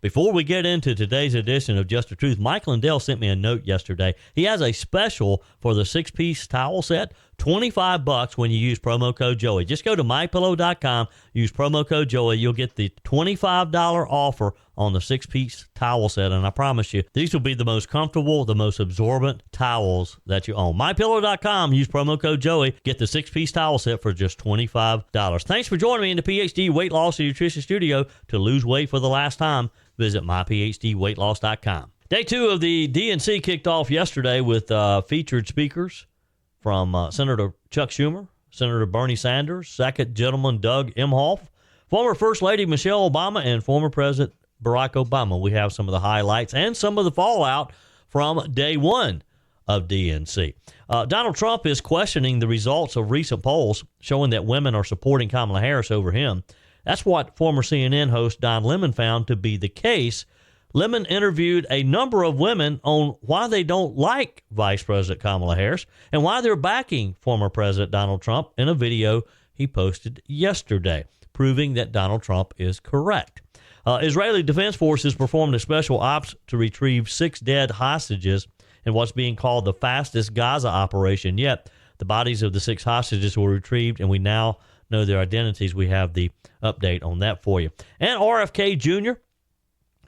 Before we get into today's edition of Just the Truth, Mike Lindell sent me a note yesterday. He has a special for the 6-piece towel set, $25 when you use promo code Joey. Just go to mypillow.com, use promo code Joey. You'll get the $25 offer on the 6-piece towel set, and I promise you, these will be the most comfortable, the most absorbent towels that you own. mypillow.com, use promo code Joey, get the 6-piece towel set for just $25. Thanks for joining me in the PhD Weight Loss and Nutrition Studio. To lose weight for the last time, visit myphdweightloss.com. Day 2 of the DNC kicked off yesterday with featured speakers from Senator Chuck Schumer, Senator Bernie Sanders, second Gentleman Doug Emhoff, former First Lady Michelle Obama, and former President Barack Obama. We have some of the highlights and some of the fallout from day 1 of DNC. Donald Trump is questioning the results of recent polls showing that women are supporting Kamala Harris over him. That's what former CNN host Don Lemon found to be the case. Lemon interviewed a number of women on why they don't like Vice President Kamala Harris and why they're backing former President Donald Trump in a video he posted yesterday, proving that Donald Trump is correct. Israeli Defense Forces performed a special ops to retrieve 6 dead hostages in what's being called the fastest Gaza operation yet. The bodies of the 6 hostages were retrieved, and we now know their identities. We have the update on that for you. And RFK Jr.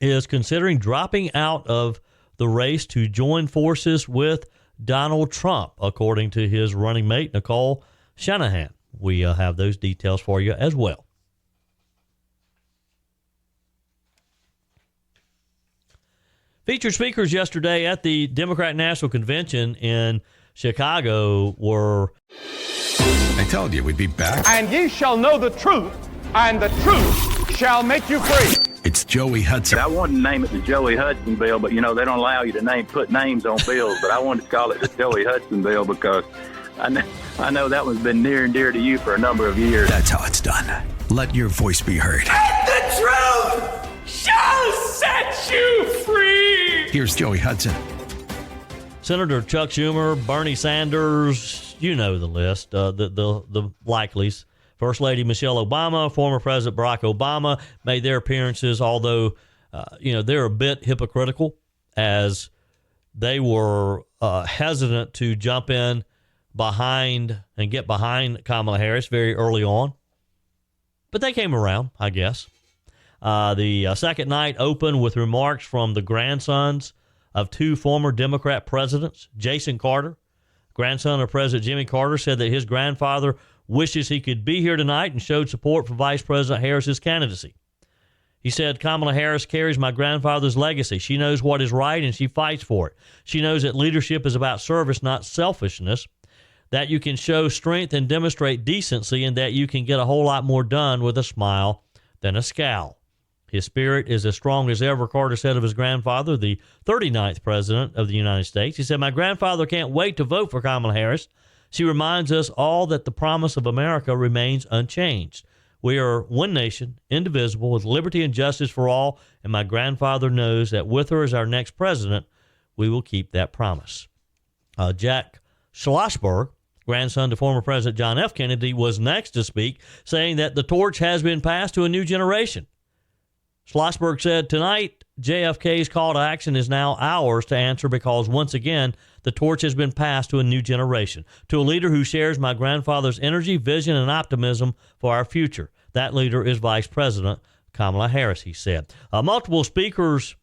is considering dropping out of the race to join forces with Donald Trump, according to his running mate, Nicole Shanahan. We have those details for you as well. Featured speakers yesterday at the Democrat National Convention in Chicago were... I told you we'd be back. And ye shall know the truth, and the truth shall make you free. It's Joey Hudson. I wanted to name it the Joey Hudson Bill, but, they don't allow you to put names on bills. But I wanted to call it the Joey Hudson Bill because I know that one's been near and dear to you for a number of years. That's how it's done. Let your voice be heard. And the truth shall set you free. Here's Joey Hudson. Senator Chuck Schumer, Bernie Sanders, you know the list, the likelies. First Lady Michelle Obama, former President Barack Obama made their appearances, although, they're a bit hypocritical as they were hesitant to jump in behind and get behind Kamala Harris very early on. But they came around, I guess. The second night opened with remarks from the grandsons of 2 former Democrat presidents. Jason Carter, grandson of President Jimmy Carter, said that his grandfather wishes he could be here tonight and showed support for Vice President Harris's candidacy. He said, Kamala Harris carries my grandfather's legacy. She knows what is right and she fights for it. She knows that leadership is about service, not selfishness, that you can show strength and demonstrate decency, and that you can get a whole lot more done with a smile than a scowl. His spirit is as strong as ever, Carter said of his grandfather, the 39th president of the United States. He said, my grandfather can't wait to vote for Kamala Harris. She reminds us all that the promise of America remains unchanged. We are one nation, indivisible, with liberty and justice for all, and my grandfather knows that with her as our next president, we will keep that promise. Jack Schlossberg, grandson to former President John F. Kennedy, was next to speak, saying that the torch has been passed to a new generation. Schlossberg said, tonight, JFK's call to action is now ours to answer because, once again, the torch has been passed to a new generation, to a leader who shares my grandfather's energy, vision, and optimism for our future. That leader is Vice President Kamala Harris, he said. Multiple speakers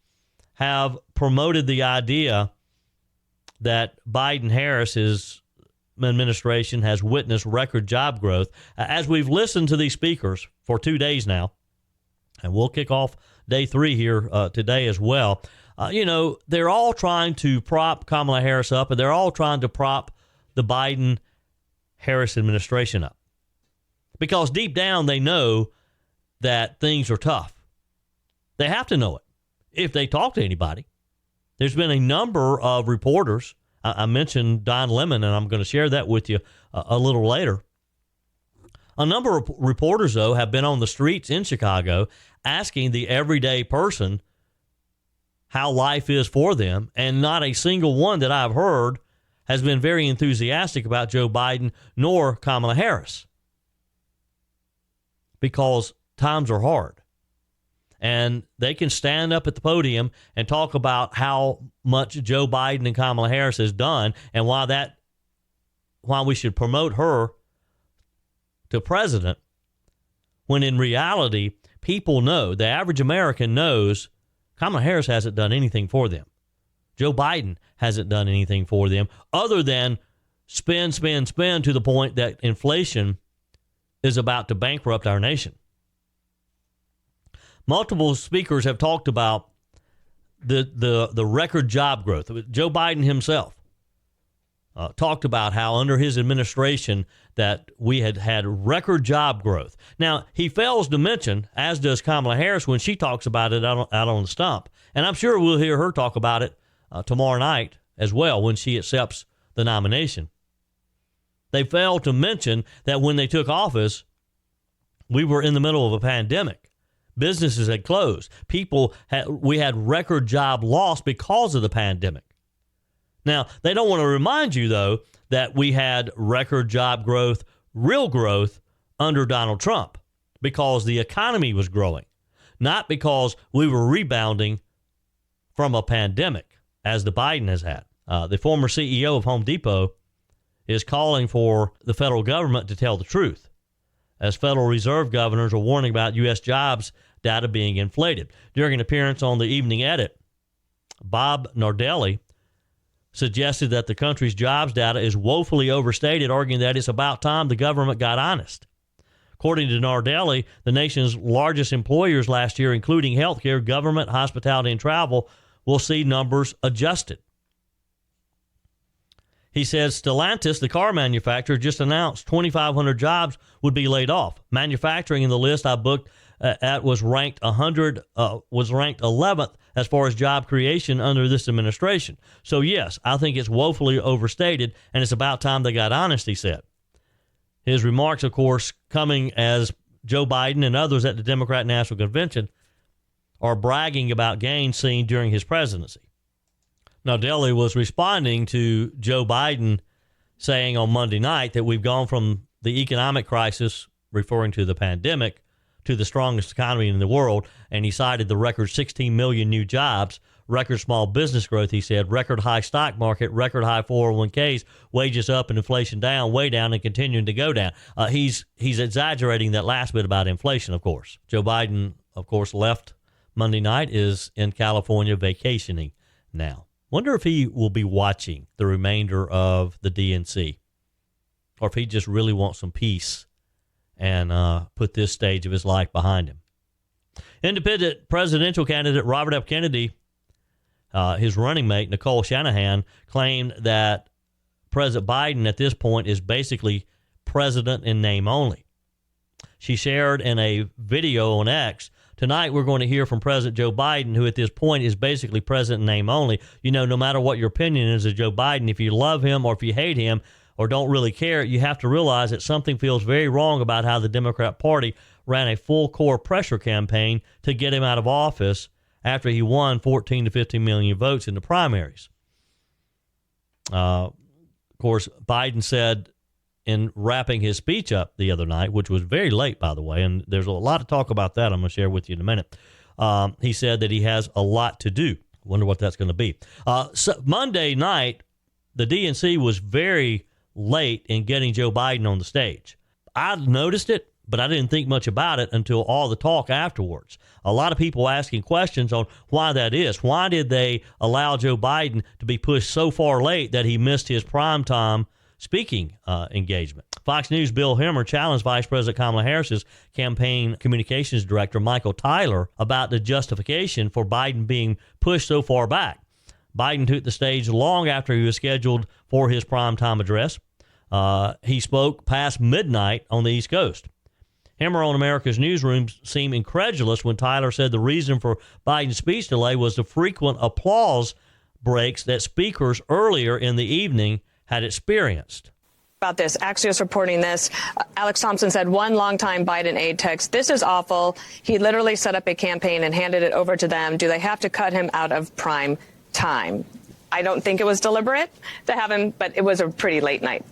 have promoted the idea that Biden-Harris's administration has witnessed record job growth. As we've listened to these speakers for 2 days now, and we'll kick off day 3 here today as well. They're all trying to prop Kamala Harris up, and they're all trying to prop the Biden-Harris administration up. Because deep down, they know that things are tough. They have to know it if they talk to anybody. There's been a number of reporters. I mentioned Don Lemon, and I'm going to share that with you a little later. A number of reporters, though, have been on the streets in Chicago asking the everyday person how life is for them, and not a single one that I've heard has been very enthusiastic about Joe Biden nor Kamala Harris, because times are hard. and they can stand up at the podium and talk about how much Joe Biden and Kamala Harris has done and why we should promote her to president, when in reality, people know, the average American knows, Kamala Harris hasn't done anything for them. Joe Biden hasn't done anything for them other than spend to the point that inflation is about to bankrupt our nation. Multiple speakers have talked about the record job growth. Joe Biden himself talked about how under his administration that we had record job growth. Now, he fails to mention, as does Kamala Harris when she talks about it out on the stump, and I'm sure we'll hear her talk about it tomorrow night as well when she accepts the nomination. They failed to mention that when they took office, we were in the middle of a pandemic. Businesses had closed. We had record job loss because of the pandemic. Now, they don't want to remind you, though, that we had record job growth, real growth, under Donald Trump because the economy was growing, not because we were rebounding from a pandemic, as the Biden has had. The former CEO of Home Depot is calling for the federal government to tell the truth, as Federal Reserve governors are warning about U.S. jobs data being inflated. During an appearance on the Evening Edit, Bob Nardelli suggested that the country's jobs data is woefully overstated, arguing that it's about time the government got honest. According to Nardelli, the nation's largest employers last year, including healthcare, government, hospitality, and travel, will see numbers adjusted. He says Stellantis, the car manufacturer, just announced 2,500 jobs would be laid off. Manufacturing in the list I booked at was ranked 11th as far as job creation under this administration. So yes, I think it's woefully overstated, and it's about time they got honest, he said. His remarks, of course, coming as Joe Biden and others at the Democrat National Convention are bragging about gains seen during his presidency. Now, Nardelli was responding to Joe Biden saying on Monday night that we've gone from the economic crisis, referring to the pandemic, to the strongest economy in the world, and he cited the record 16 million new jobs, record small business growth, he said, record high stock market, record high 401ks, wages up and inflation down, way down and continuing to go down. He's exaggerating that last bit about inflation, of course. Joe Biden, of course, left Monday night, is in California vacationing now. Wonder if he will be watching the remainder of the DNC, or if he just really wants some peace and put this stage of his life behind him. Independent presidential candidate Robert F. Kennedy, his running mate, Nicole Shanahan, claimed that President Biden at this point is basically president in name only. She shared in a video on X, tonight we're going to hear from President Joe Biden, who at this point is basically president in name only. You know, no matter what your opinion is of Joe Biden, if you love him or if you hate him, or don't really care, you have to realize that something feels very wrong about how the Democrat Party ran a full-core pressure campaign to get him out of office after he won 14 to 15 million votes in the primaries. Of course, Biden said in wrapping his speech up the other night, which was very late, by the way, and there's a lot of talk about that I'm going to share with you in a minute. He said that he has a lot to do. Wonder what that's going to be. So Monday night, the DNC was very late in getting Joe Biden on the stage. I noticed it, but I didn't think much about it until all the talk afterwards. A lot of people asking questions on why that is. Why did they allow Joe Biden to be pushed so far late that he missed his primetime speaking engagement? Fox News' Bill Hemmer challenged Vice President Kamala Harris's campaign communications director, Michael Tyler, about the justification for Biden being pushed so far back. Biden took the stage long after he was scheduled for his primetime address. He spoke past midnight on the East Coast. Hemmer on America's Newsroom seemed incredulous when Tyler said the reason for Biden's speech delay was the frequent applause breaks that speakers earlier in the evening had experienced. About this, Axios reporting this. Alex Thompson said one longtime Biden aide text, "This is awful. He literally set up a campaign and handed it over to them. Do they have to cut him out of prime time?" I don't think it was deliberate to have him, but it was a pretty late night.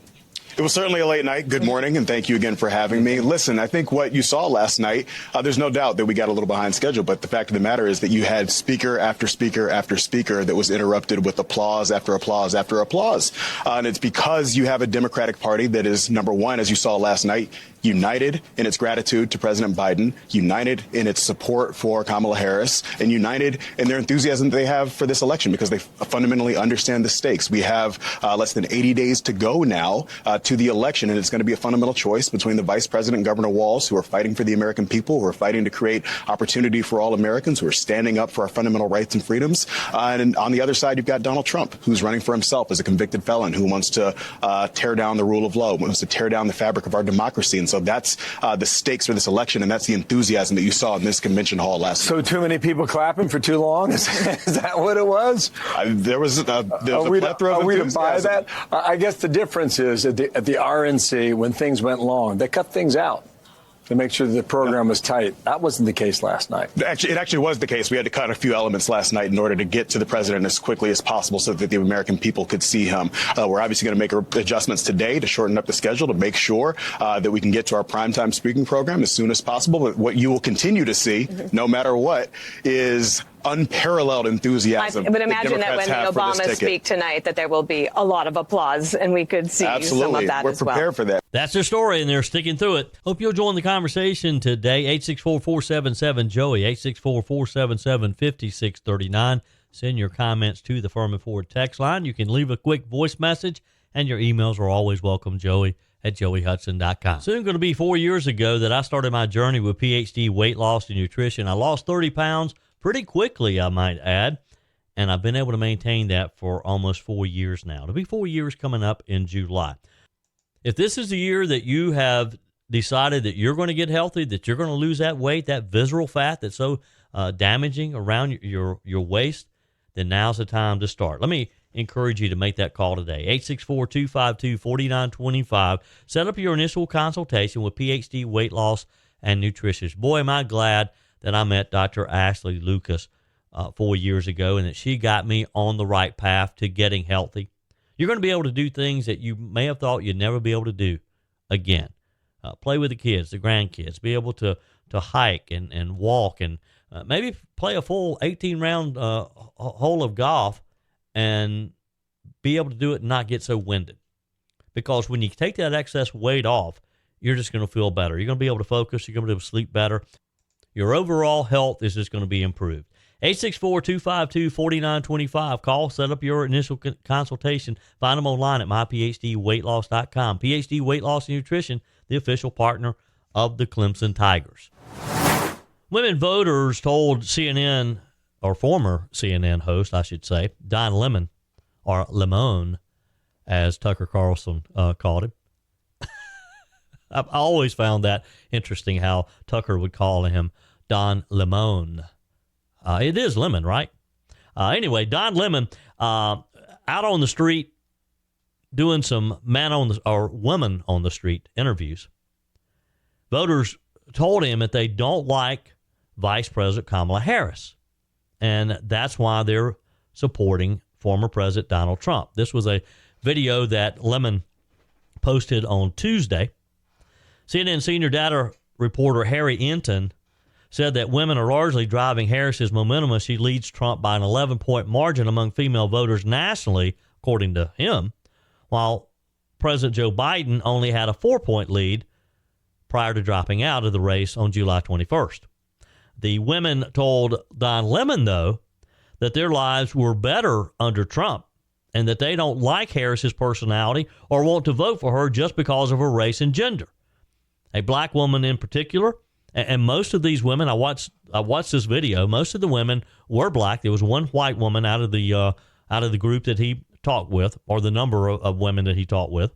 It was certainly a late night. Good morning, and thank you again for having me. Listen, I think what you saw last night, there's no doubt that we got a little behind schedule, but the fact of the matter is that you had speaker after speaker after speaker that was interrupted with applause after applause after applause. And it's because you have a Democratic Party that is, number one, as you saw last night, united in its gratitude to President Biden, united in its support for Kamala Harris, and united in their enthusiasm that they have for this election because they fundamentally understand the stakes. We have less than 80 days to go now to the election, and it's going to be a fundamental choice between the Vice President and Governor Walz, who are fighting for the American people, who are fighting to create opportunity for all Americans, who are standing up for our fundamental rights and freedoms. And on the other side, you've got Donald Trump, who's running for himself as a convicted felon, who wants to tear down the rule of law, wants to tear down the fabric of our democracy. And so that's the stakes for this election, and that's the enthusiasm that you saw in this convention hall last night. So too many people clapping for too long? Is that what it was? There was a plethora of enthusiasm. To buy that? I guess the difference is at the RNC, when things went long, they cut things out to make sure that the program was tight. That wasn't the case last night. It actually was the case. We had to cut a few elements last night in order to get to the president as quickly as possible so that the American people could see him. We're obviously going to make adjustments today to shorten up the schedule to make sure that we can get to our primetime speaking program as soon as possible. But what you will continue to see, no matter what, is unparalleled enthusiasm. But imagine that when the Obamas speak tonight, that there will be a lot of applause, and we could see some of that as well. We're prepared for that. That's their story, and they're sticking through it. Hope you'll join the conversation today. 864-477-JOEY, 864-477-5639. Send your comments to the Furman Ford text line. You can leave a quick voice message, and your emails are always welcome, joey@joeyhudson.com. Soon going to be 4 years ago that I started my journey with PhD weight loss and nutrition. I lost 30 pounds pretty quickly, I might add, and I've been able to maintain that for almost 4 years now. It'll be 4 years coming up in July. If this is the year that you have decided that you're going to get healthy, that you're going to lose that weight, that visceral fat that's so damaging around your waist, then now's the time to start. Let me encourage you to make that call today. 864-252-4925. Set up your initial consultation with PhD Weight Loss and Nutrition. Boy, am I glad that I met Dr. Ashley Lucas 4 years ago, and that she got me on the right path to getting healthy. You're going to be able to do things that you may have thought you'd never be able to do again. Play with the kids, the grandkids, be able to hike and walk, and maybe play a full 18-round hole of golf and be able to do it and not get so winded. Because when you take that excess weight off, you're just going to feel better. You're going to be able to focus. You're going to be able to sleep better. Your overall health is just going to be improved. 864-252-4925. Call, set up your initial consultation. Find them online at myphdweightloss.com. PhD Weight Loss and Nutrition, the official partner of the Clemson Tigers. Women voters told CNN, or former CNN host, I should say, Don Lemon, or Lemon, as Tucker Carlson called him. I've always found that interesting how Tucker would call him Don Lemon. It is Lemon, right? Anyway, Don Lemon out on the street doing some women on the street interviews. Voters told him that they don't like Vice President Kamala Harris, and that's why they're supporting former President Donald Trump. This was a video that Lemon posted on Tuesday. CNN senior data reporter Harry Enton said that women are largely driving Harris's momentum as she leads Trump by an 11-point margin among female voters nationally, according to him, while President Joe Biden only had a 4-point lead prior to dropping out of the race on July 21st. The women told Don Lemon, though, that their lives were better under Trump and that they don't like Harris's personality or want to vote for her just because of her race and gender. A black woman in particular, and most of these women, I watched this video. Most of the women were black. There was one white woman out of the group that he talked with, or the number of women that he talked with.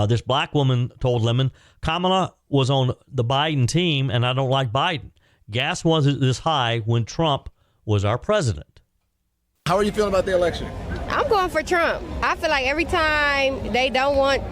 This black woman told Lemon, Kamala was on the Biden team, and I don't like Biden. Gas wasn't this high when Trump was our president. How are you feeling about the election? I'm going for Trump. I feel like every time they don't want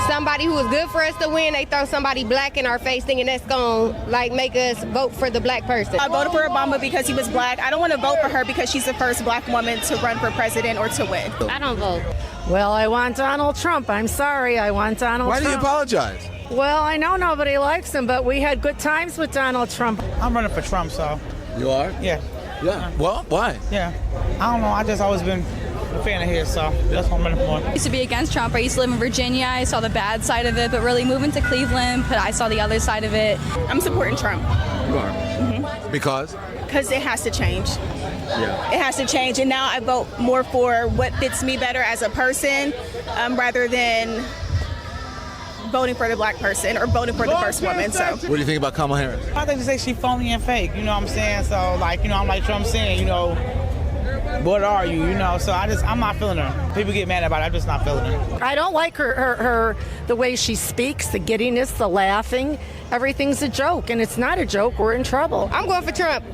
somebody who is good for us to win, they throw somebody black in our face thinking that's going to like make us vote for the black person. I voted for Obama because he was black. I don't want to vote for her because she's the first black woman to run for president or to win. I don't vote. Well, I want Donald Trump. I'm sorry. I want Donald Trump. Why do you apologize? Well, I know nobody likes him, but we had good times with Donald Trump. I'm running for Trump, so. You are? Yeah. Yeah. Well, why? Yeah. I don't know. I just always been a fan of his, so that's what I'm running for. I used to be against Trump. I used to live in Virginia. I saw the bad side of it, but really moving to Cleveland, I saw the other side of it. I'm supporting Trump. You are? Mm-hmm. Because it has to change. Yeah. It has to change, and now I vote more for what fits me better as a person rather than voting for the black person or voting for the first woman. So, what do you think about Kamala Harris? I think they say she phony and fake. You know what I'm saying? So, like, you know, I'm like Trump saying, you know, what are you? You know, so I'm not feeling her. People get mad about it. I'm just not feeling her. I don't like her the way she speaks, the giddiness, the laughing. Everything's a joke, and it's not a joke. We're in trouble. I'm going for Trump.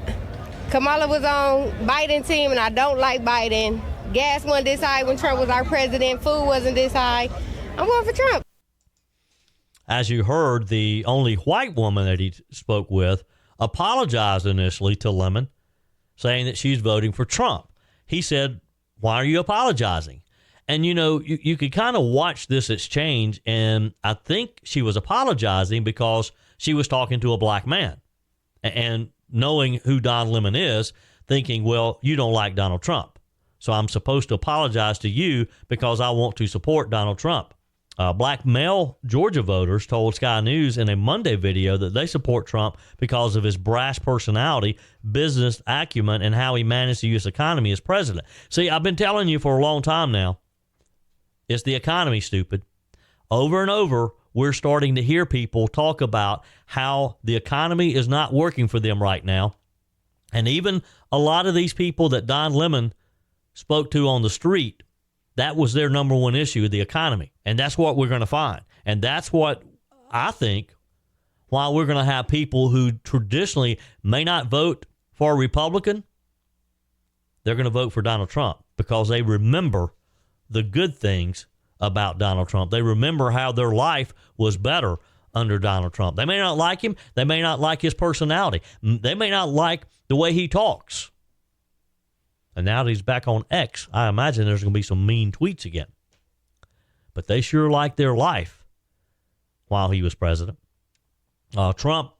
Kamala was on Biden's team, and I don't like Biden. Gas wasn't this high when Trump was our president. Food wasn't this high. I'm going for Trump. As you heard, the only white woman that he spoke with apologized initially to Lemon, saying that she's voting for Trump. He said, why are you apologizing? And, you know, you could kind of watch this exchange, and I think she was apologizing because she was talking to a black man. And knowing who Don Lemon is, thinking, well, you don't like Donald Trump, so I'm supposed to apologize to you because I want to support Donald Trump. Black male Georgia voters told Sky News in a Monday video that they support Trump because of his brash personality, business acumen, and how he managed the U.S. economy as president. See, I've been telling you for a long time now, it's the economy, stupid. Over and over, we're starting to hear people talk about how the economy is not working for them right now. And even a lot of these people that Don Lemon spoke to on the street, that was their number one issue, the economy. And that's what we're going to find. And that's what I think why we're going to have people who traditionally may not vote for a Republican, they're going to vote for Donald Trump because they remember the good things about Donald Trump. They remember how their life was better under Donald Trump. They may not like him. They may not like his personality. They may not like the way he talks. And now that he's back on X, I imagine there's going to be some mean tweets again. But they sure liked their life while he was president. Trump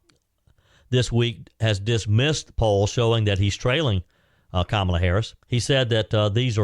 this week has dismissed polls showing that he's trailing Kamala Harris. He said that these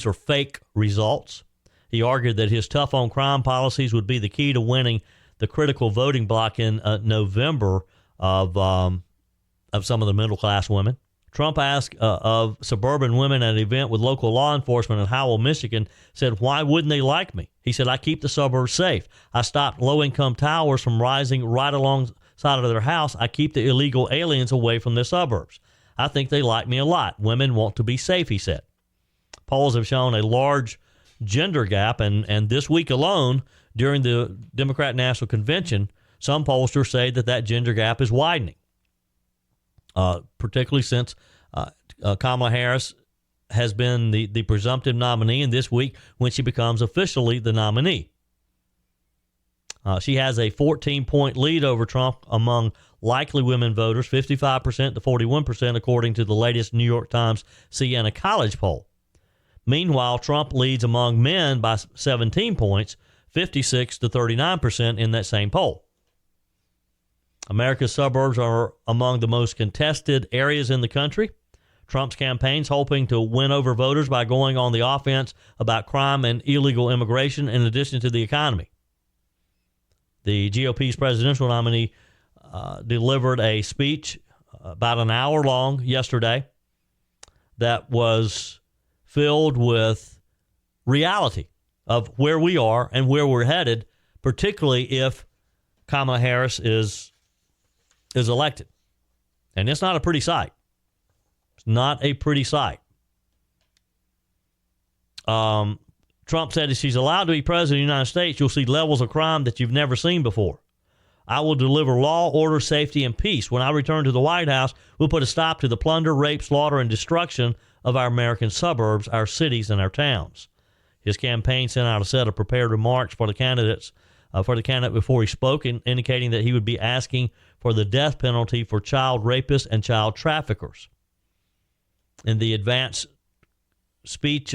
are fake results. He argued that his tough on crime policies would be the key to winning the critical voting block in November of some of the middle class women. Trump asked of suburban women at an event with local law enforcement in Howell, Michigan, said, why wouldn't they like me? He said, I keep the suburbs safe. I stopped low-income towers from rising right alongside of their house. I keep the illegal aliens away from the suburbs. I think they like me a lot. Women want to be safe, he said. Polls have shown a large gender gap, and this week alone, during the Democrat National Convention, some pollsters say that gender gap is widening. Particularly since Kamala Harris has been the presumptive nominee, and this week when she becomes officially the nominee. She has a 14-point lead over Trump among likely women voters, 55% to 41%, according to the latest New York Times Siena College poll. Meanwhile, Trump leads among men by 17 points, 56 to 39% in that same poll. America's suburbs are among the most contested areas in the country. Trump's campaign's hoping to win over voters by going on the offense about crime and illegal immigration in addition to the economy. The GOP's presidential nominee delivered a speech about an hour long yesterday that was filled with reality of where we are and where we're headed, particularly if Kamala Harris is elected. And it's not a pretty sight. It's not a pretty sight. Trump said if she's allowed to be president of the United States, you'll see levels of crime that you've never seen before. I will deliver law, order, safety, and peace. When I return to the White House, we'll put a stop to the plunder, rape, slaughter, and destruction of our American suburbs, our cities, and our towns. His campaign sent out a set of prepared remarks for the candidate before he spoke, indicating that he would be asking for the death penalty for child rapists and child traffickers. In the advance speech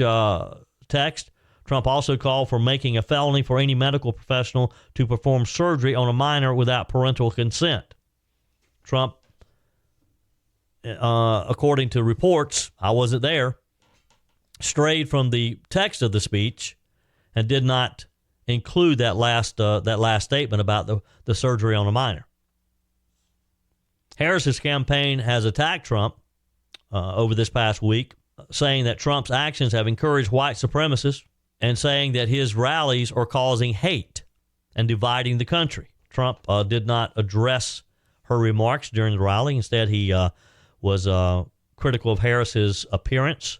text, Trump also called for making a felony for any medical professional to perform surgery on a minor without parental consent. Trump, according to reports, I wasn't there, strayed from the text of the speech and did not include that last statement about the surgery on a minor. Harris's campaign has attacked Trump over this past week, saying that Trump's actions have encouraged white supremacists and saying that his rallies are causing hate and dividing the country. Trump did not address her remarks during the rally. Instead, he was critical of Harris's appearance,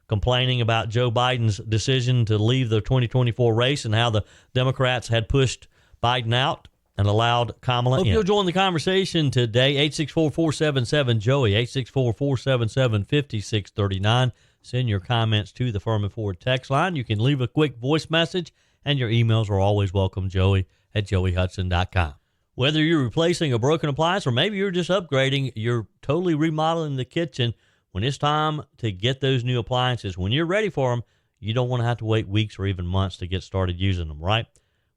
complaining about Joe Biden's decision to leave the 2024 race and how the Democrats had pushed Biden out and allowed Kamala in. Hope you'll join the conversation today. 864-477-JOEY, 864-477-5639. Send your comments to the Furman Ford text line. You can leave a quick voice message, and your emails are always welcome, joey@joeyhudson.com. Whether you're replacing a broken appliance or maybe you're just upgrading, you're totally remodeling the kitchen, when it's time to get those new appliances, when you're ready for them, you don't want to have to wait weeks or even months to get started using them, right?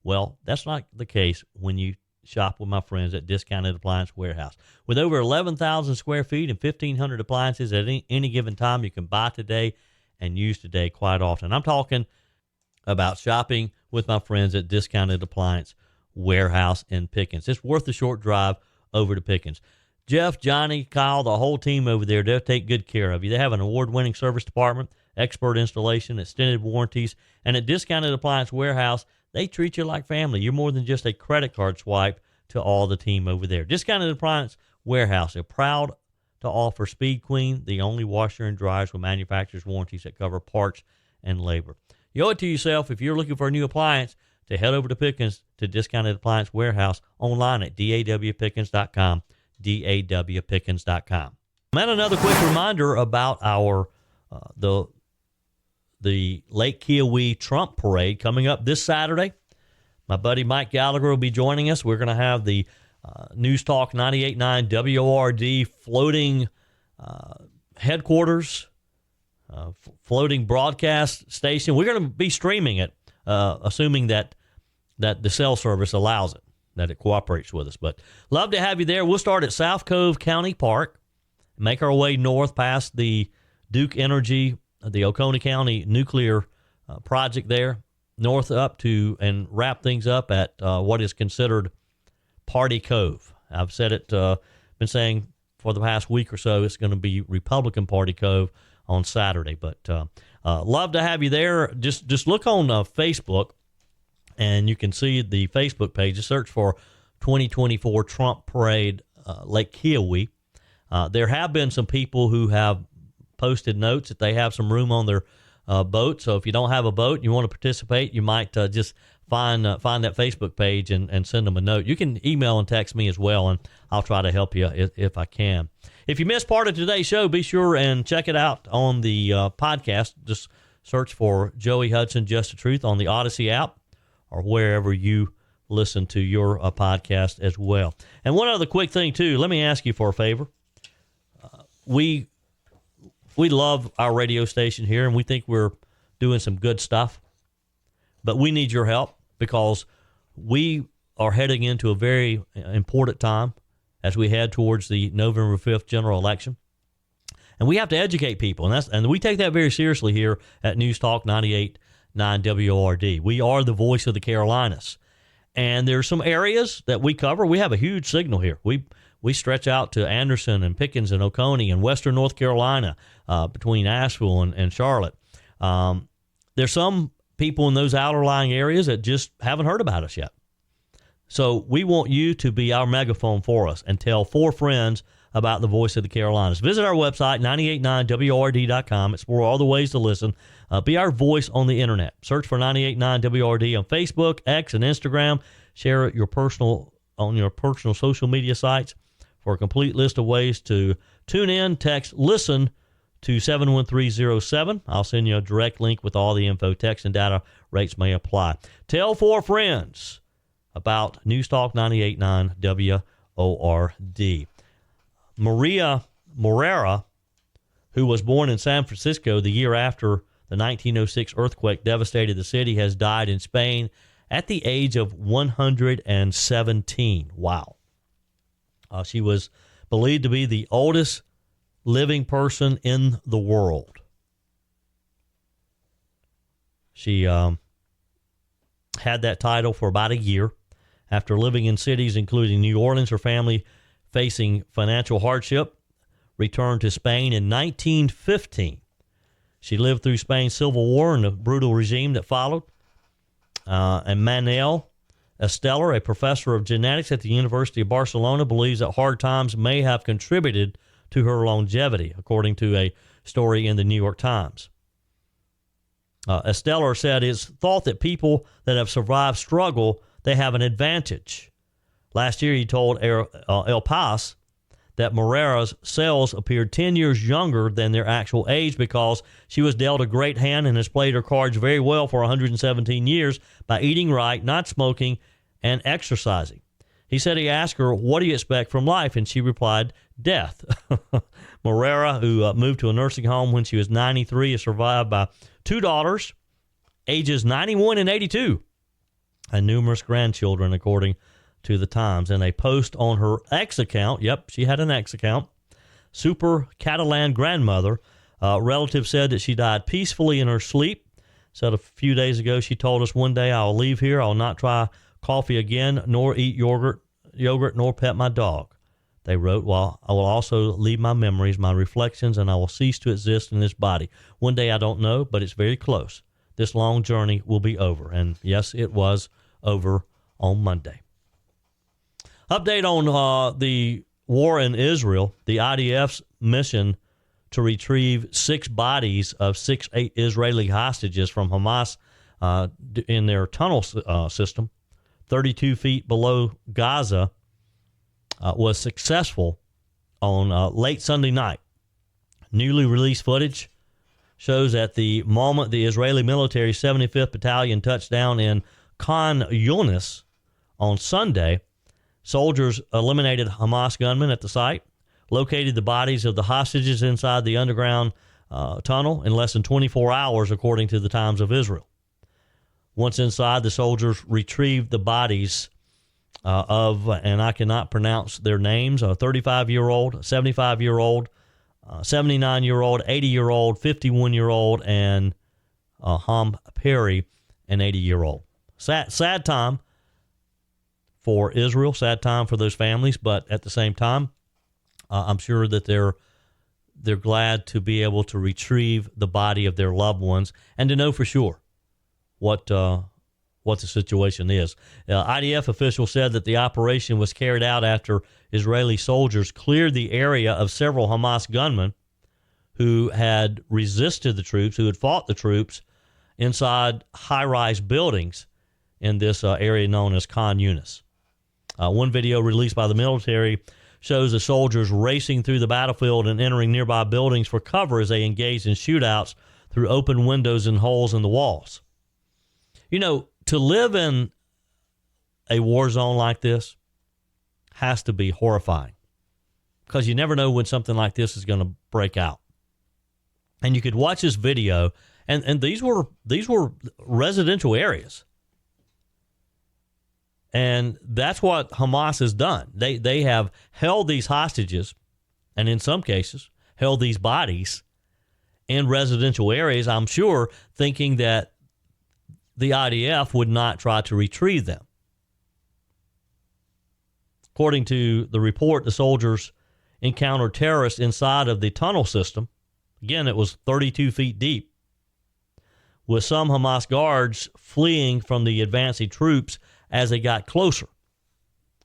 Well, that's not the case when you shop with my friends at Discounted Appliance Warehouse. With over 11,000 square feet and 1,500 appliances at any given time, you can buy today and use today quite often. I'm talking about shopping with my friends at Discounted Appliance Warehouse in Pickens. It's worth the short drive over to Pickens. Jeff, Johnny, Kyle, the whole team over there, they'll take good care of you. They have an award-winning service department, expert installation, extended warranties, and at Discounted Appliance Warehouse, they treat you like family. You're more than just a credit card swipe to all the team over there. Discounted Appliance Warehouse, they're proud to offer Speed Queen, the only washer and dryers with manufacturer's warranties that cover parts and labor. You owe it to yourself if you're looking for a new appliance to head over to Pickens to Discounted Appliance Warehouse online at dawpickens.com, dawpickens.com. And another quick reminder about our the Lake Kiowee Trump Parade coming up this Saturday. My buddy Mike Gallagher will be joining us. We're going to have the News Talk 98.9 WORD floating headquarters, floating broadcast station. We're going to be streaming it, assuming that the cell service allows it, that it cooperates with us. But love to have you there. We'll start at South Cove County Park, make our way north past the Duke Energy, the Oconee County nuclear project there, north up to and wrap things up at what is considered Party Cove. I've said it, been saying for the past week or so, it's going to be Republican Party Cove on Saturday. But love to have you there. Just look on Facebook, and you can see the Facebook page. Just search for 2024 Trump Parade Lake Kiowee. There have been some people who have posted notes that they have some room on their boat. So if you don't have a boat and you want to participate, you might just find that Facebook page and send them a note. You can email and text me as well, and I'll try to help you if I can. If you missed part of today's show, be sure and check it out on the podcast. Just search for Joey Hudson, Just the Truth on the Odyssey app or wherever you listen to your podcast as well. And one other quick thing, too. Let me ask you for a favor. We love our radio station here, and we think we're doing some good stuff. But we need your help because we are heading into a very important time as we head towards the November 5th general election. And we have to educate people, and we take that very seriously here at News Talk 98.9 WORD. We are the voice of the Carolinas. And there's some areas that we cover. We have a huge signal here. We stretch out to Anderson and Pickens and Oconee and Western North Carolina, between Asheville and Charlotte. There's some people in those outer-lying areas that just haven't heard about us yet. So we want you to be our megaphone for us and tell 4 friends about the voice of the Carolinas. Visit our website, 989WORD.com. Explore all the ways to listen. Be our voice on the internet. Search for 989 WORD on Facebook, X, and Instagram. Share it on your personal social media sites for a complete list of ways to tune in, text, listen to 71307. I'll send you a direct link with all the info. Text and data rates may apply. Tell 4 friends about News Talk 98.9 WORD. Maria Morera, who was born in San Francisco the year after the 1906 earthquake devastated the city, has died in Spain at the age of 117. Wow. She was believed to be the oldest living person in the world. She had that title for about a year. After living in cities including New Orleans, her family, facing financial hardship, returned to Spain in 1915. She lived through Spain's civil war and the brutal regime that followed. And Manuel Esteller, a professor of genetics at the University of Barcelona, believes that hard times may have contributed to her longevity, according to a story in the New York Times. Esteller said it's thought that people that have survived struggle, they have an advantage. Last year, he told El Pas that Morera's cells appeared 10 years younger than their actual age because she was dealt a great hand and has played her cards very well for 117 years by eating right, not smoking, and exercising. He said he asked her, "What do you expect from life?" And she replied, "Death." Morera, who moved to a nursing home when she was 93, is survived by 2 daughters, ages 91 and 82, and numerous grandchildren, according to the Times. In a post on her X account, yep, she had an X account, Super Catalan Grandmother, relatives said that she died peacefully in her sleep. Said a few days ago, she told us, "One day I'll leave here. I'll not try coffee again, nor eat yogurt, nor pet my dog." They wrote, "Well, I will also leave my memories, my reflections, and I will cease to exist in this body. One day I don't know, but it's very close. This long journey will be over." And yes, it was over on Monday. Update on the war in Israel. The IDF's mission to retrieve 6 bodies of 6 Israeli hostages from Hamas in their tunnel system, 32 feet below Gaza, was successful on late Sunday night. Newly released footage shows at the moment the Israeli military 75th Battalion touched down in Khan Yunis on Sunday, soldiers eliminated Hamas gunmen at the site, located the bodies of the hostages inside the underground tunnel in less than 24 hours, according to the Times of Israel. Once inside, the soldiers retrieved the bodies of, and I cannot pronounce their names, a 35-year-old, 75-year-old, 79-year-old, 80-year-old, 51-year-old, and Ham Perry, an 80-year-old. Sad time for Israel, sad time for those families, but at the same time, I'm sure that they're glad to be able to retrieve the body of their loved ones and to know for sure what the situation is. IDF officials said that the operation was carried out after Israeli soldiers cleared the area of several Hamas gunmen who had resisted the troops, who had fought the troops inside high-rise buildings in this area known as Khan Yunis. One video released by the military shows the soldiers racing through the battlefield and entering nearby buildings for cover as they engaged in shootouts through open windows and holes in the walls. You know, to live in a war zone like this has to be horrifying because you never know when something like this is going to break out. And you could watch this video, and these were residential areas. And that's what Hamas has done. They have held these hostages, and in some cases, held these bodies in residential areas, I'm sure, thinking that the IDF would not try to retrieve them. According to the report, the soldiers encountered terrorists inside of the tunnel system. Again, it was 32 feet deep, with some Hamas guards fleeing from the advancing troops as they got closer.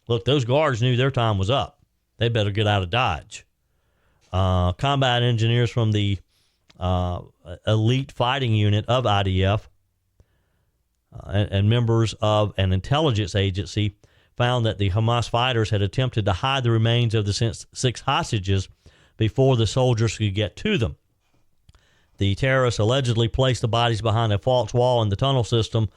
Look, those guards knew their time was up. They better get out of Dodge. Combat engineers from the elite fighting unit of IDF and members of an intelligence agency found that the Hamas fighters had attempted to hide the remains of the 6 hostages before the soldiers could get to them. The terrorists allegedly placed the bodies behind a false wall in the tunnel system,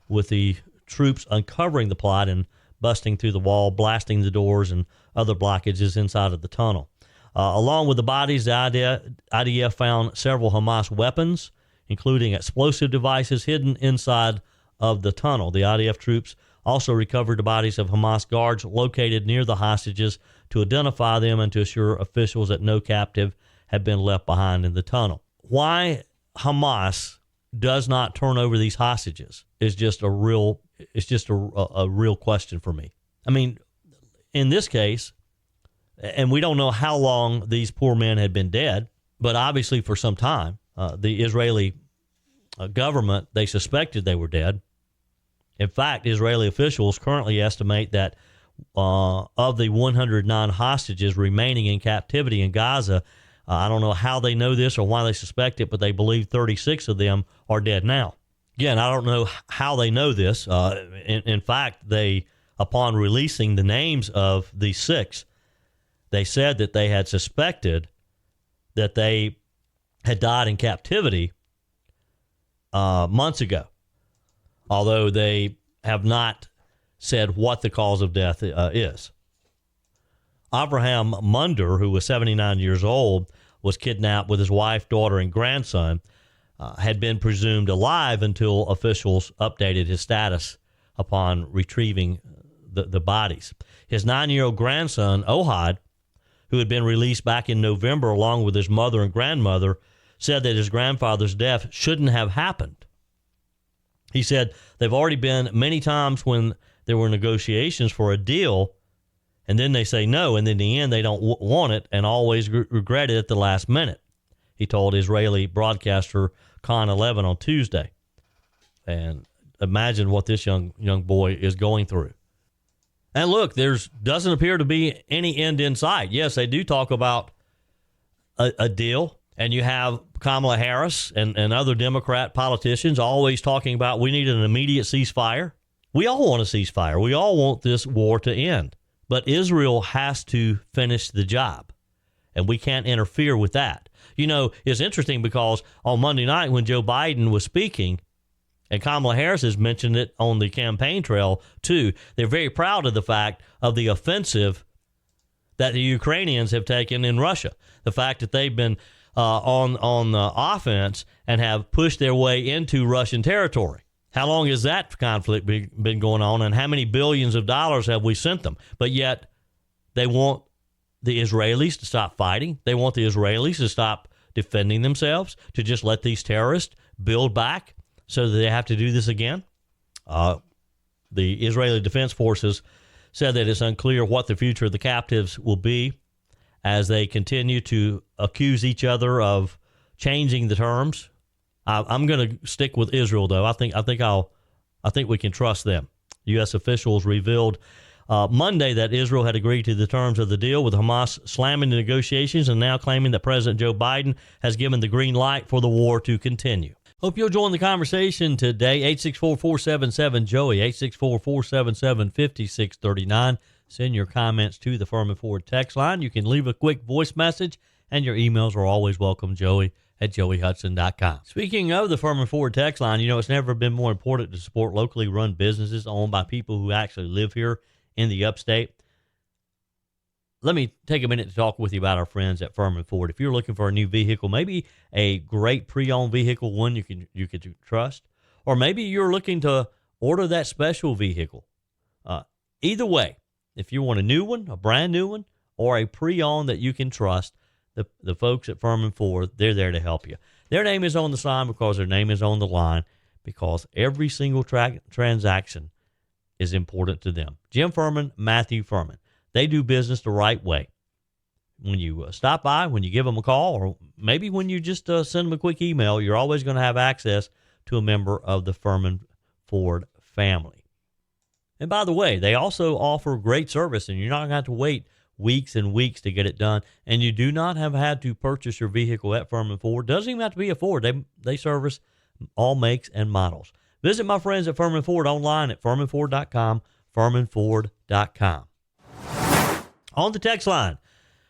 with the troops uncovering the plot and busting through the wall, blasting the doors and other blockages inside of the tunnel. Along with the bodies, the IDF found several Hamas weapons, including explosive devices hidden inside of the tunnel. The IDF troops also recovered the bodies of Hamas guards located near the hostages to identify them and to assure officials that no captive had been left behind in the tunnel. Why Hamas does not turn over these hostages is just a real question for me. I mean, in this case, and we don't know how long these poor men had been dead, but obviously for some time, the Israeli government, they suspected they were dead. In fact, Israeli officials currently estimate that of the 109 hostages remaining in captivity in Gaza, I don't know how they know this or why they suspect it, but they believe 36 of them are dead now. Again, I don't know how they know this. In fact, upon releasing the names of the 6, they said that they had suspected that they had died in captivity months ago, although they have not said what the cause of death is. Abraham Munder, who was 79 years old, was kidnapped with his wife, daughter, and grandson, had been presumed alive until officials updated his status upon retrieving the bodies. His 9-year-old grandson, Ohad, who had been released back in November along with his mother and grandmother, said that his grandfather's death shouldn't have happened. He said they've already been many times when there were negotiations for a deal, and then they say no, and in the end they don't want it and always regret it at the last minute, he told Israeli broadcaster Khan 11 on Tuesday. And imagine what this young boy is going through. And look, doesn't appear to be any end in sight. Yes, they do talk about a deal, and you have Kamala Harris and other Democrat politicians always talking about we need an immediate ceasefire. We all want a ceasefire. We all want this war to end. But Israel has to finish the job, and we can't interfere with that. You know, it's interesting because on Monday night when Joe Biden was speaking, and Kamala Harris has mentioned it on the campaign trail too, they're very proud of the fact of the offensive that the Ukrainians have taken in Russia. The fact that they've been on the offense and have pushed their way into Russian territory. How long has that conflict been going on, and how many billions of dollars have we sent them? But yet they want the Israelis to stop fighting. They want the Israelis to stop defending themselves, to just let these terrorists build back so that they have to do this again. The Israeli Defense Forces said that it's unclear what the future of the captives will be as they continue to accuse each other of changing the terms. I'm going to stick with Israel, though. I think we can trust them. U.S. officials revealed Monday that Israel had agreed to the terms of the deal, with Hamas slamming the negotiations and now claiming that President Joe Biden has given the green light for the war to continue. Hope you'll join the conversation today. 864-477-JOEY, 864-477-5639. Send your comments to the Furman Ford text line. You can leave a quick voice message, and your emails are always welcome, joey@joeyhudson.com. Speaking of the Furman Ford text line, you know, it's never been more important to support locally run businesses owned by people who actually live here in the upstate. Let me take a minute to talk with you about our friends at Furman Ford. If you're looking for a new vehicle, maybe a great pre-owned vehicle, one you can trust, or maybe you're looking to order that special vehicle. Either way, if you want a new one, a brand new one, or a pre-owned that you can trust, the folks at Furman Ford, they're there to help you. Their name is on the sign because their name is on the line, because every single transaction is important to them. Jim Furman, Matthew Furman. They do business the right way. When you stop by, when you give them a call, or maybe when you just send them a quick email, you're always going to have access to a member of the Furman Ford family. And by the way, they also offer great service, and you're not going to have to wait weeks and weeks to get it done. And you do not have had to purchase your vehicle at Furman Ford. Doesn't even have to be a Ford. They service all makes and models. Visit my friends at Furman Ford online at FurmanFord.com, FurmanFord.com. On the text line,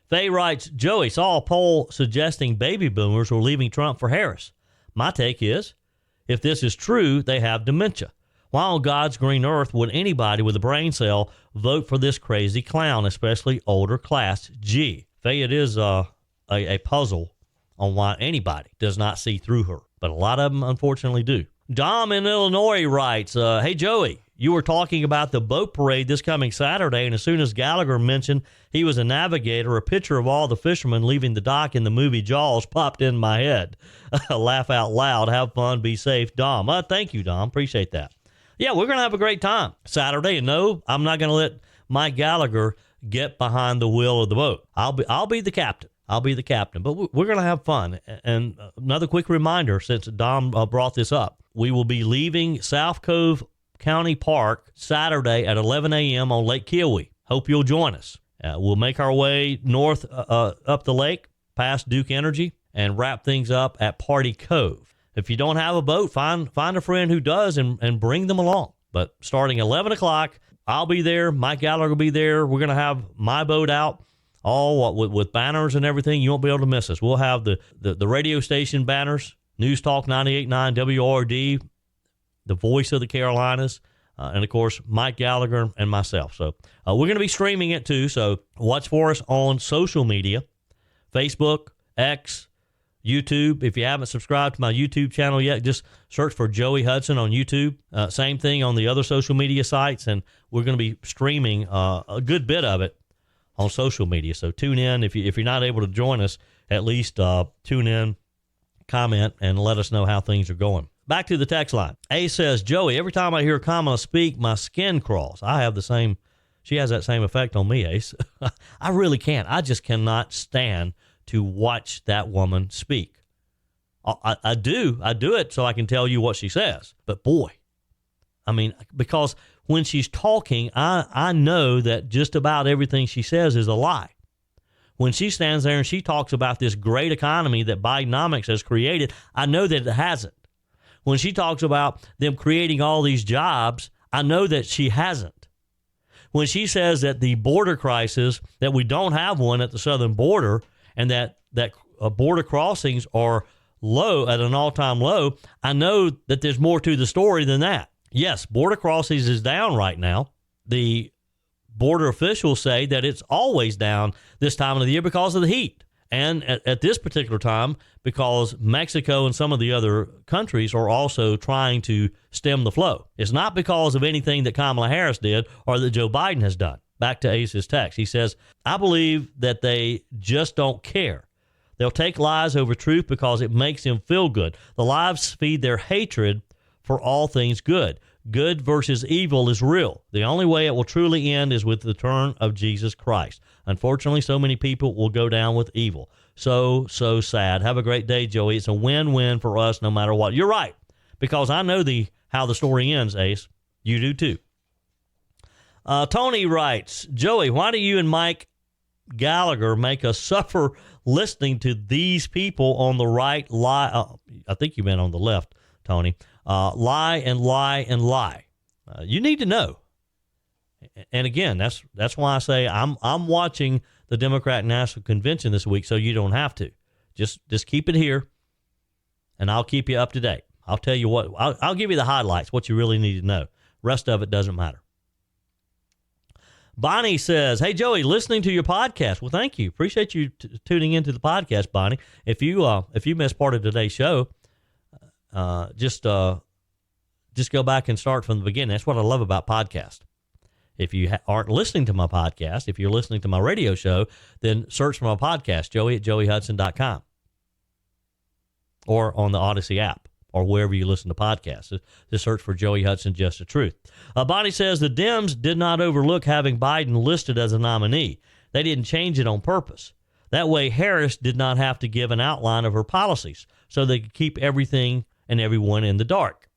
Faye writes, Joey, saw a poll suggesting baby boomers were leaving Trump for Harris. My take is, if this is true, they have dementia. Why on God's green earth would anybody with a brain cell vote for this crazy clown, especially older class G? Faye, it is a puzzle on why anybody does not see through her, but a lot of them unfortunately do. Dom in Illinois writes, hey, Joey, you were talking about the boat parade this coming Saturday, and as soon as Gallagher mentioned he was a navigator, a picture of all the fishermen leaving the dock in the movie Jaws popped in my head. Laugh out loud. Have fun. Be safe. Dom. Thank you, Dom. Appreciate that. Yeah, we're going to have a great time Saturday. And no, I'm not going to let Mike Gallagher get behind the wheel of the boat. I'll be the captain. I'll be the captain. But we're going to have fun. And another quick reminder, since Dom brought this up, we will be leaving South Cove County Park Saturday at 11 a.m. on Lake Kiowee. Hope you'll join us. We'll make our way north up the lake past Duke Energy and wrap things up at Party Cove. If you don't have a boat, find a friend who does and bring them along. But starting 11 o'clock, I'll be there. Mike Gallagher will be there. We're going to have my boat out, all with banners and everything. You won't be able to miss us. We'll have the radio station banners, News Talk 98.9 WRD, the voice of the Carolinas, and, of course, Mike Gallagher and myself. So we're going to be streaming it, too. So watch for us on social media, Facebook, X, YouTube. If you haven't subscribed to my YouTube channel yet, just search for Joey Hudson on YouTube. Same thing on the other social media sites, and we're going to be streaming a good bit of it on social media. So tune in. If you're not able to join us, at least tune in, comment, and let us know how things are going. Back to the text line. A says, Joey, every time I hear Kamala speak, my skin crawls. I have the same. She has that same effect on me, Ace. I really can't. I just cannot stand to watch that woman speak. I do it so I can tell you what she says. But boy, I mean, because when she's talking, I know that just about everything she says is a lie. When she stands there and she talks about this great economy that Bidenomics has created, I know that it hasn't. When she talks about them creating all these jobs, I know that she hasn't. When she says that the border crisis, that we don't have one at the southern border, and that border crossings are low, at an all-time low, I know that there's more to the story than that. Yes, border crossings is down right now. The border officials say that it's always down this time of the year because of the heat. And at this particular time, because Mexico and some of the other countries are also trying to stem the flow. It's not because of anything that Kamala Harris did or that Joe Biden has done. Back to Ace's text. He says, I believe that they just don't care. They'll take lies over truth because it makes them feel good. The lies feed their hatred for all things good. Good versus evil is real. The only way it will truly end is with the return of Jesus Christ. Unfortunately, so many people will go down with evil. So sad. Have a great day, Joey. It's a win-win for us no matter what. You're right, because I know how the story ends, Ace. You do too. Tony writes, Joey, why do you and Mike Gallagher make us suffer listening to these people on the right lie? I think you meant on the left, Tony. Lie and lie and lie. You need to know. And again, that's why I say I'm watching the Democrat National Convention this week, so you don't have to. Just keep it here, and I'll keep you up to date. I'll tell you what. I'll give you the highlights, what you really need to know. Rest of it doesn't matter. Bonnie says, hey, Joey, listening to your podcast. Well, thank you. Appreciate you tuning into the podcast, Bonnie. If you missed part of today's show, just go back and start from the beginning. That's what I love about podcasts. If you aren't listening to my podcast, if you're listening to my radio show, then search for my podcast, Joey at joeyhudson.com, or on the Odyssey app, or wherever you listen to podcasts. Just search for Joey Hudson, Just the Truth. Bonnie says the Dems did not overlook having Biden listed as a nominee. They didn't change it on purpose. That way, Harris did not have to give an outline of her policies, so they could keep everything and everyone in the dark.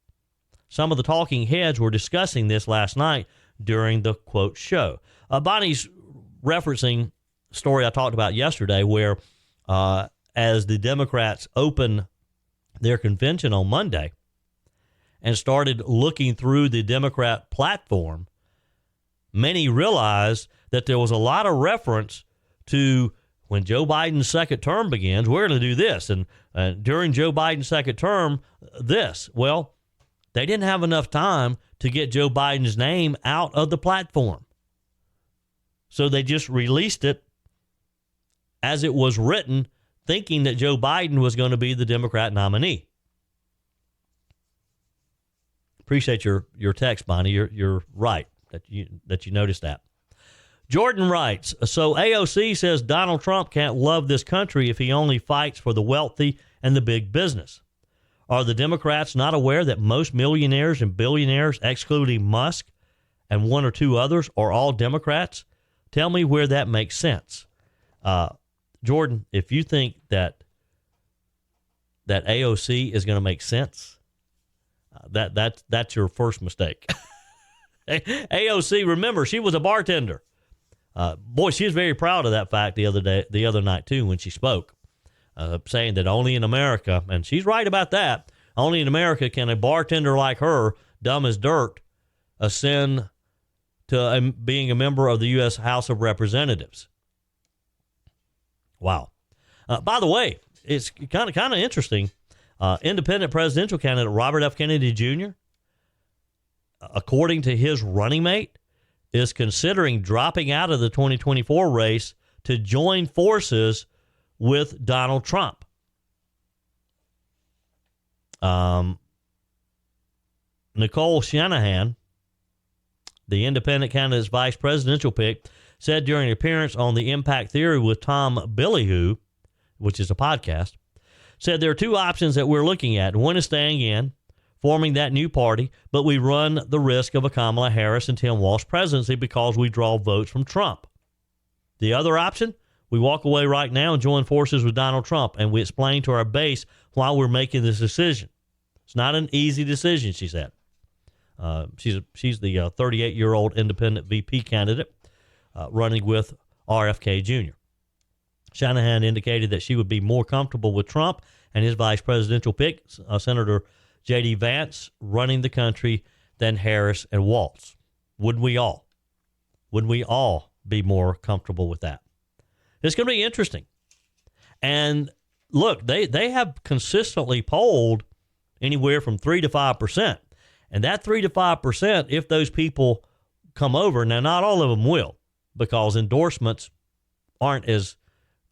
Some of the talking heads were discussing this last night during the, quote, show. Bonnie's referencing a story I talked about yesterday where as the Democrats opened their convention on Monday and started looking through the Democrat platform, many realized that there was a lot of reference to when Joe Biden's second term begins, we're going to do this. And during Joe Biden's second term, this. Well, they didn't have enough time to get Joe Biden's name out of the platform. So they just released it as it was written, thinking that Joe Biden was going to be the Democrat nominee. Appreciate your text, Bonnie. You're right that you noticed that. Jordan writes, so AOC says Donald Trump can't love this country if he only fights for the wealthy and the big business. Are the Democrats not aware that most millionaires and billionaires, excluding Musk and one or two others, are all Democrats? Tell me where that makes sense. Jordan, if you think that AOC is going to make sense, that's your first mistake. AOC, remember, she was a bartender. Boy, she was very proud of that fact the other night too, when she spoke, saying that only in America, and she's right about that, only in America can a bartender like her, dumb as dirt, ascend to being a member of the U.S. House of Representatives. Wow. By the way, it's kind of interesting. Independent presidential candidate Robert F. Kennedy Jr., according to his running mate, is considering dropping out of the 2024 race to join forces with Donald Trump. Nicole Shanahan, the independent candidate's vice presidential pick, said during an appearance on the Impact Theory with Tom Billyhoo, which is a podcast, said there are two options that we're looking at. One is staying in, forming that new party, but we run the risk of a Kamala Harris and Tim Walz presidency because we draw votes from Trump. The other option, we walk away right now and join forces with Donald Trump, and we explain to our base why we're making this decision. It's not an easy decision, she said. She's the 38-year-old independent VP candidate running with RFK Jr. Shanahan indicated that she would be more comfortable with Trump and his vice presidential pick, Senator J.D. Vance, running the country than Harris and Walz. Wouldn't we all? Wouldn't we all be more comfortable with that? It's going to be interesting. And look, they have consistently polled anywhere from 3 to 5%. And that 3 to 5%, if those people come over, now not all of them will, because endorsements aren't as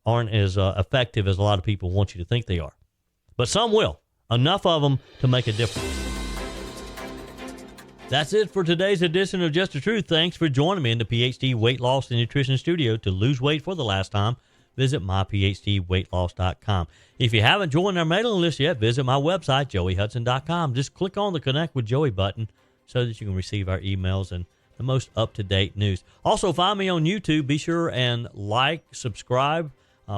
effective as a lot of people want you to think they are. But some will. Enough of them to make a difference. That's it for today's edition of Just the Truth. Thanks for joining me in the PhD Weight Loss and Nutrition Studio. To lose weight for the last time, visit myphdweightloss.com. If you haven't joined our mailing list yet, visit my website, joeyhudson.com. Just click on the Connect with Joey button so that you can receive our emails and the most up-to-date news. Also, find me on YouTube. Be sure and like, subscribe,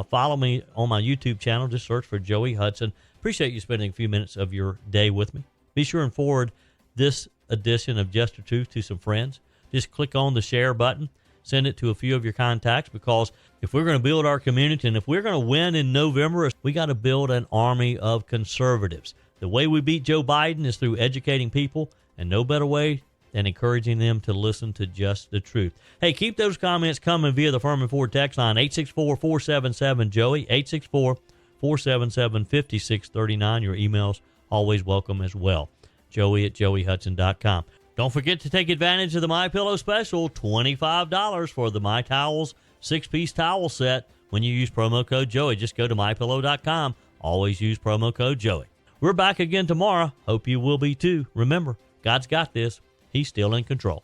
follow me on my YouTube channel. Just search for Joey Hudson. Appreciate you spending a few minutes of your day with me. Be sure and forward this edition of Just the Truth to some friends. Just click on the share button. Send it to a few of your contacts, because if we're going to build our community and if we're going to win in November, we got to build an army of conservatives. The way we beat Joe Biden is through educating people, and no better way than encouraging them to listen to Just the Truth. Hey, keep those comments coming via the Furman Ford text line, 864-477-JOEY, 864-477-5639. Your emails always welcome as well. Joey@joeyhudson.com. Don't forget to take advantage of the MyPillow special, $25 for the My Towels 6-piece towel set when you use promo code Joey. Just go to mypillow.com. Always use promo code Joey. We're back again tomorrow. Hope you will be too. Remember, God's got this. He's still in control.